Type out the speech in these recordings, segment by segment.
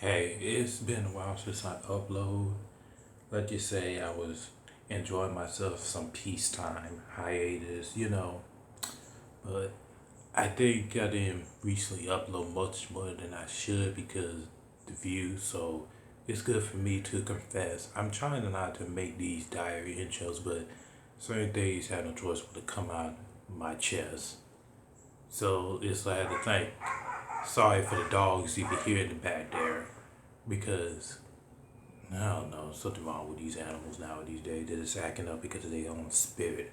Hey, it's been a while since I upload. Let's just say I was enjoying myself some peacetime hiatus. But I think I didn't recently upload much more than I should because the views. So it's good for me to confess. I'm trying not to make these diary intros, but certain things have no choice but to come out my chest. So it's like I had to think. Sorry for the dogs you can hear in the back there because I don't know, something wrong with these animals now these days. They're just acting up because of their own spirit.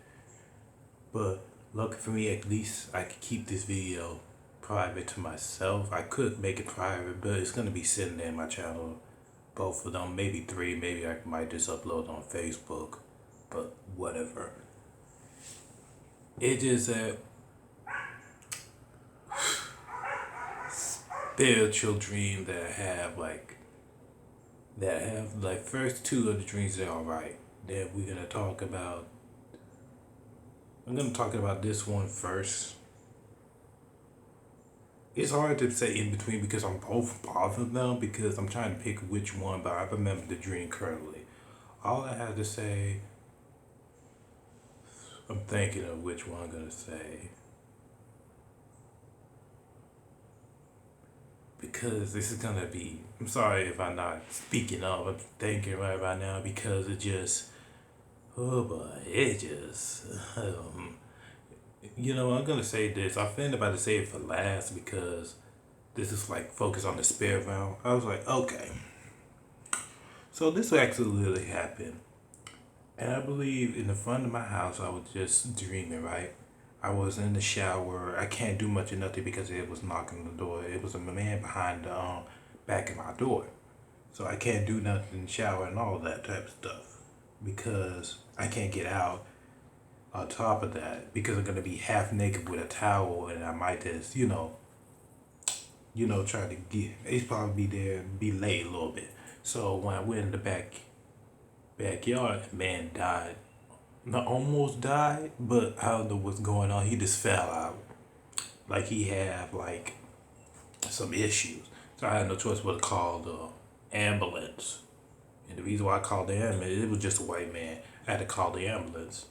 But lucky for me, at least I could keep this video private to myself. I could make it private, but it's gonna be sitting there in my channel. Both of them, maybe three, maybe I might just upload on Facebook. But whatever. It just a spiritual dream that have like first two of the dreams are alright. Then I'm gonna talk about this one first. It's hard to say in between because I'm both of them because I'm trying to pick which one, but I remember the dream currently. All I have to say, I'm thinking of which one I'm gonna say because this is gonna be. I'm sorry if I'm not speaking up. I'm thinking right now because it just. Oh boy, it just. I'm gonna say this. I think about to say it for last because this is like focus on the spirit realm. I was like, okay, so this actually really happened, and I believe in the front of my house I was just dreaming. Right, I was in the shower. I can't do much of nothing because it was knocking on the door. It was a man behind the back of my door, so I can't do nothing in the shower and all that type of stuff because I can't get out. On top of that, because I'm gonna be half naked with a towel, and I might just, try to get. He's probably be there, be late a little bit. So when I went in the backyard, man died. Not almost died, but I don't know what's going on. He just fell out, like he had like some issues. So I had no choice but to call the ambulance. And the reason why I called the ambulance, it was just a white man. I had to call the ambulance.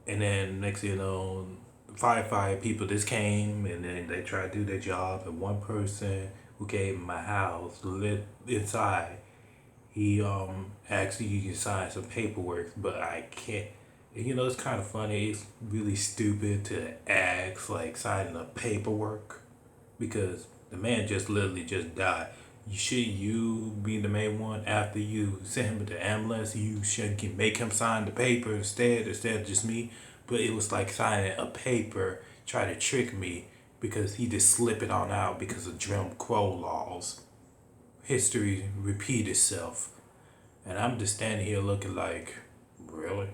And then next thing you know, firefighter people just came and then they tried to do their job. And one person who came in my house lived inside. He asked if you can sign some paperwork, but I can't. And, it's kind of funny. It's really stupid to ask like signing a paperwork because the man just literally just died. Should you be the main one after you send him to the ambulance? You should make him sign the paper instead of just me. But it was like signing a paper, try to trick me because he just slip it on out because of Jim Crow laws. History repeat itself, and I'm just standing here looking like, really?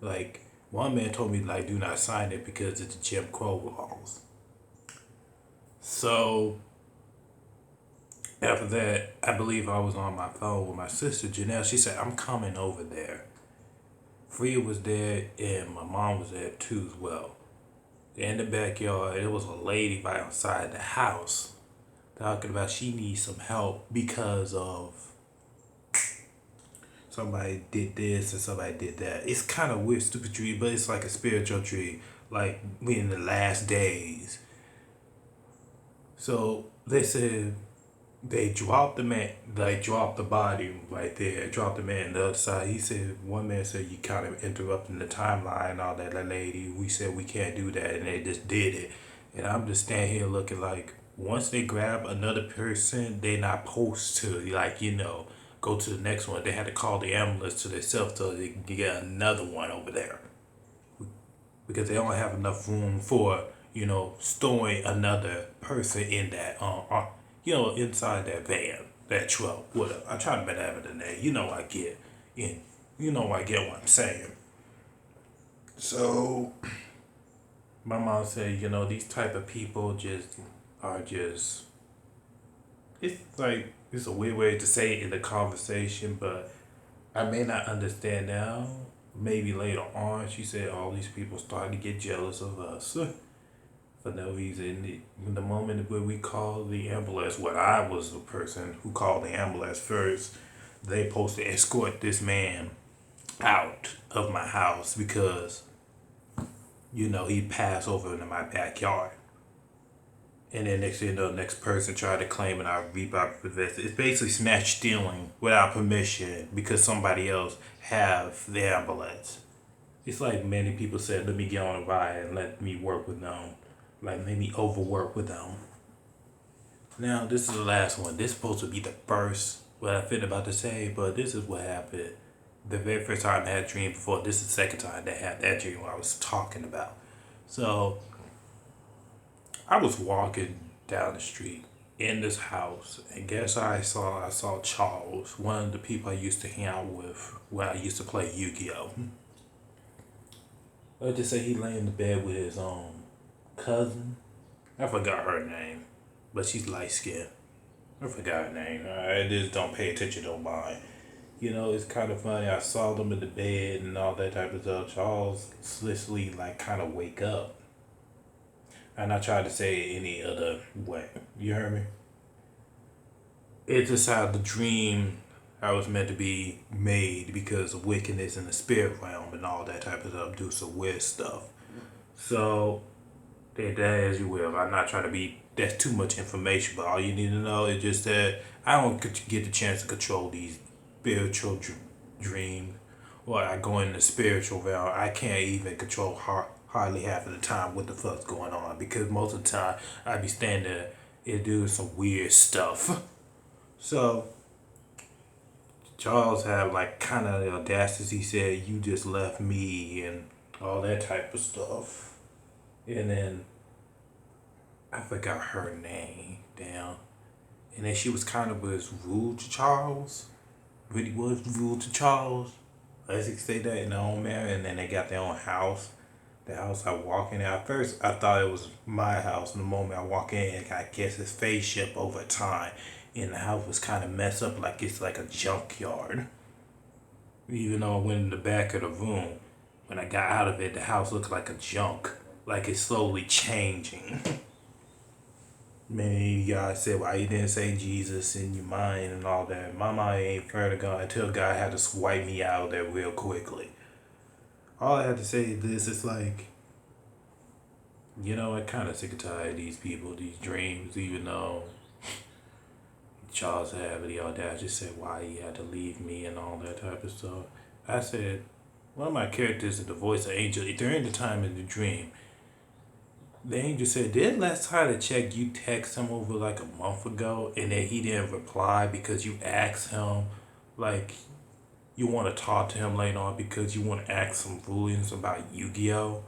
Like one man told me like, do not sign it because it's Jim Crow laws. So after that, I believe I was on my phone with my sister Janelle. She said, I'm coming over there. Freya was there and my mom was there too as well. In the backyard, there was a lady right outside the house talking about she needs some help because of somebody did this and somebody did that. It's kind of weird, stupid tree, but it's like a spiritual tree. Like we in the last days. So they said they dropped the man, like dropped the body right there, dropped the man on the other side. He said, one man said, you kind of interrupting the timeline, all that, that lady. We said we can't do that, and they just did it. And I'm just standing here looking like, once they grab another person, they not supposed to, like, go to the next one. They had to call the ambulance to themselves so they can get another one over there. Because they don't have enough room for, storing another person in that, inside that van, that truck, whatever. I try to better have it in there. I get in. I get what I'm saying. So my mom said, these type of people just are just. It's like it's a weird way to say it in the conversation, but I may not understand now. Maybe later on, she said all these people starting to get jealous of us. for no reason. The moment where we called the ambulance, what I was the person who called the ambulance first, they supposed to escort this man out of my house because, he passed over into my backyard. And then next thing you know, the next person tried to claim it. I Reebok possessed it. It's basically snatch stealing without permission because somebody else have the ambulance. It's like many people said, let me get on a ride and let me work with them. Like maybe overwork with them. Now this is the last one. This is supposed to be the first what I feel about to say, but this is what happened. The very first time I had a dream before, this is the second time I had that dream I was talking about. So I was walking down the street in this house, and guess what I saw? I saw Charles, one of the people I used to hang out with when I used to play Yu-Gi-Oh! Let's just say he lay in the bed with his cousin. I forgot her name, but she's light skinned. I forgot her name. I just don't pay attention, don't mind. It's kind of funny. I saw them in the bed and all that type of stuff. Charles slightly kind of wake up. And I tried to say it any other way. You heard me? It's just how the dream I was meant to be made because of wickedness in the spirit realm and all that type of stuff, do some weird stuff. So, that as you will. I'm not trying to be, that's too much information, but all you need to know is just that I don't get the chance to control these spiritual dreams. Or I go in the spiritual realm, I can't even control hardly half of the time what the fuck's going on because most of the time I be standing there and doing some weird stuff. So Charles had kind of the audacity. He said, "You just left me," and all that type of stuff. And then I forgot her name. Damn. And then she was was rude to Charles. Really was rude to Charles. Let's say that in their own marriage, and then they got their own house. The house I walk in at first, I thought it was my house. And the moment I walk in, I guess it's spaceship over time. And the house was kind of messed up like it's like a junkyard. Even though I went in the back of the room, when I got out of it, the house looked like a junk. Like it's slowly changing. Many of you guys said, why you didn't say Jesus in your mind and all that. My mind ain't fair to God until God had to swipe me out of there real quickly. All I have to say is this, it's I kind of sick and tired of these people, these dreams, even though Charles had the audacity said why he had to leave me and all that type of stuff. I said, one of my characters is the voice of angel. During the time in the dream, the angel said, did last time I checked you text him over a month ago and then he didn't reply because you asked him you want to talk to him later on because you want to ask some rulings about Yu-Gi-Oh!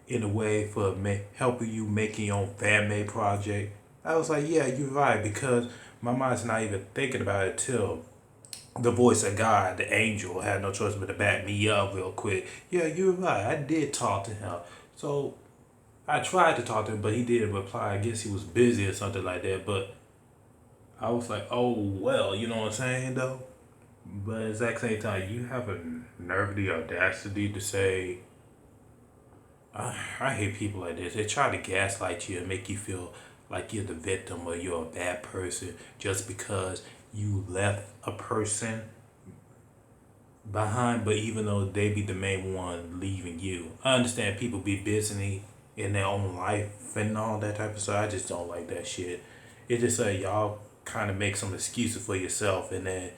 In a way for helping you making your own fan-made project. I was like, yeah, you're right, because my mind's not even thinking about it till the voice of God, the angel, had no choice but to back me up real quick. Yeah, you're right. I did talk to him. So I tried to talk to him, but he didn't reply. I guess he was busy or something like that. But I was like, oh, well, you know what I'm saying, though? But at the exact same time, you have a nerve, the audacity to say, I hate people like this. They try to gaslight you and make you feel like you're the victim or you're a bad person just because you left a person behind, but even though they be the main one leaving you. I understand people be busy in their own life and all that type of stuff. I just don't like that shit. It's just like y'all kind of make some excuses for yourself. And then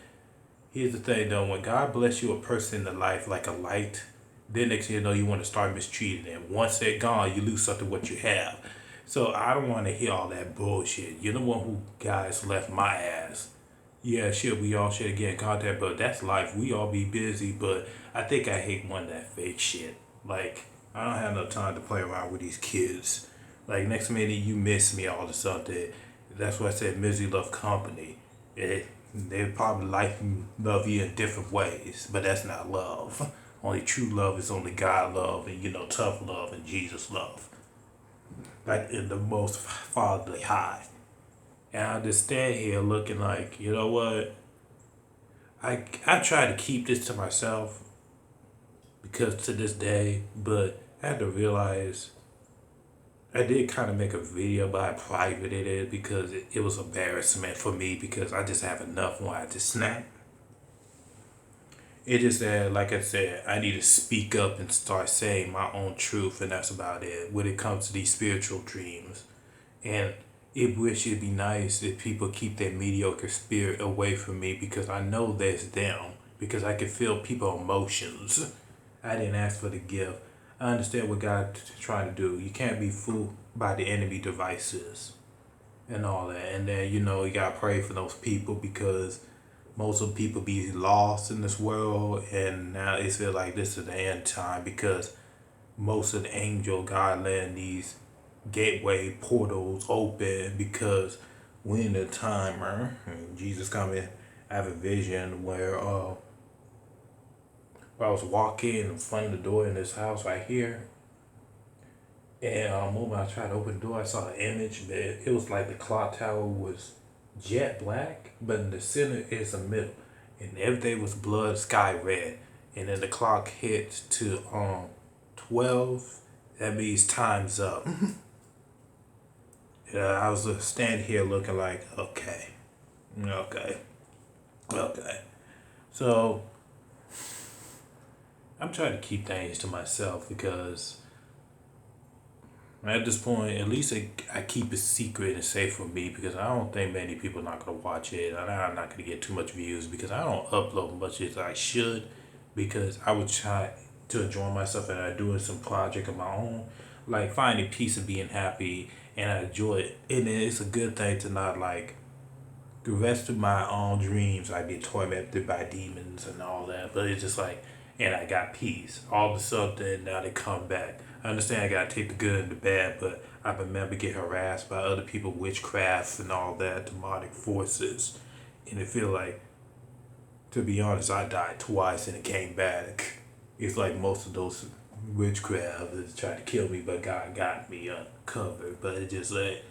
here's the thing though, when God bless you a person in the life like a light, then next thing you know you want to start mistreating them. Once they're gone, you lose something what you have. So I don't want to hear all that bullshit. You're the one who guys left my ass. Yeah, shit, we all should get in contact, but that's life. We all be busy, but I think I hate one of that fake shit. I don't have no time to play around with these kids. Next minute you miss me all of a sudden. That's why I said misery love company. They probably love you in different ways, but that's not love. Only true love is only God love and, tough love and Jesus love. In the most fatherly high. And I just stand here looking you know what? I try to keep this to myself because to this day, but I had to realize I did kind of make a video, but I privated it because it was embarrassment for me because I just have enough when I just snap. It just that, like I said, I need to speak up and start saying my own truth, and that's about it when it comes to these spiritual dreams. And it wish it'd be nice if people keep their mediocre spirit away from me because I know that's them, because I can feel people emotions. I didn't ask for the gift. I understand what God trying to do. You can't be fooled by the enemy devices and all that. And then, you gotta pray for those people because most of the people be lost in this world, and now it feel like this is the end time because most of the angel God letting these gateway portals open because we in the timer and Jesus coming. I have a vision where I was walking in front of the door in this house right here, and when I tried to open the door, I saw an image, but it was like the clock tower was jet black, but in the center is a middle, and everything was blood sky red, and then the clock hit to 12. That means time's up. I was standing here looking like, okay, okay, okay. So I'm trying to keep things to myself because at this point, at least I keep it secret and safe for me because I don't think many people are not going to watch it. And I'm not going to get too much views because I don't upload much as I should because I would try to enjoy myself and I'm doing some project of my own, like finding peace and being happy, and I enjoy it. And it's a good thing to not like the rest of my own dreams. I get tormented by demons and all that, but it's just like, and I got peace. All of a sudden, now they come back. I understand I gotta take the good and the bad, but I remember get harassed by other people, witchcraft and all that, demonic forces, and it feel like, to be honest, I died twice and it came back. It's like most of those witchcraft is trying to kill me, but God got me uncovered. But it just like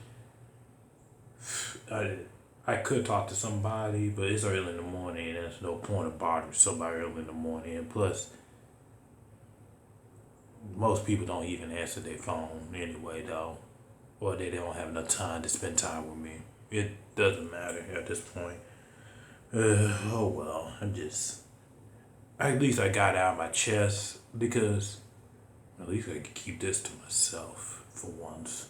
I could talk to somebody, but it's early in the morning and there's no point of bothering somebody early in the morning. And plus, most people don't even answer their phone anyway, though, or they don't have enough time to spend time with me. It doesn't matter at this point. Oh well, at least I got it out of my chest because at least I can keep this to myself for once.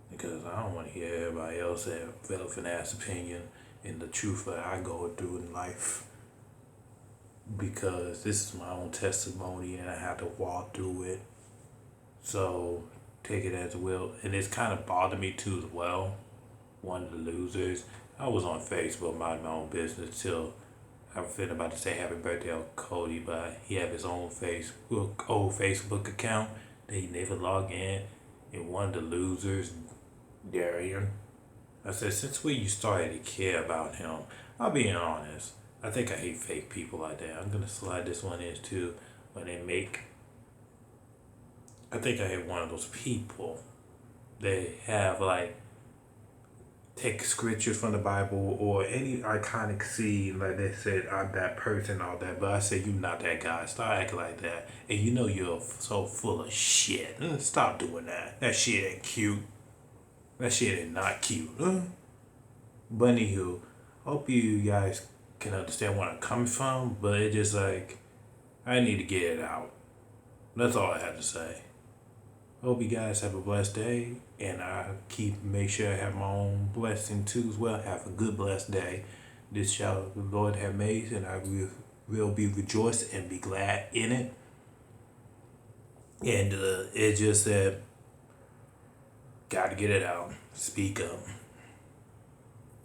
Because I don't want to hear everybody else have relevant ass opinion in the truth that I go through in life. Because this is my own testimony and I have to walk through it. So take it as well. And it's kind of bothered me too as well. One of the losers. I was on Facebook minding my own business till I was about to say happy birthday on Cody, but he have his own old Facebook account that he never log in. And one of the losers, Darian, I said, since when you started to care about him? I'll be honest. I think I hate fake people like that. I'm gonna slide this one in too. When they make, I think I hate one of those people. They have like take scriptures from the Bible or any iconic scene, like they said, I'm that person, all that. But I said, you're not that guy. Stop acting like that. And you know you're so full of shit. Stop doing that. That shit ain't cute. That shit is not cute. Bunny Hill. Hope you guys can understand where I'm coming from, but it just like, I need to get it out. That's all I have to say. Hope you guys have a blessed day, and I make sure I have my own blessing too as well. Have a good blessed day. This shall the Lord have made, and I will be rejoiced and be glad in it. And it just said, gotta get it out. Speak up.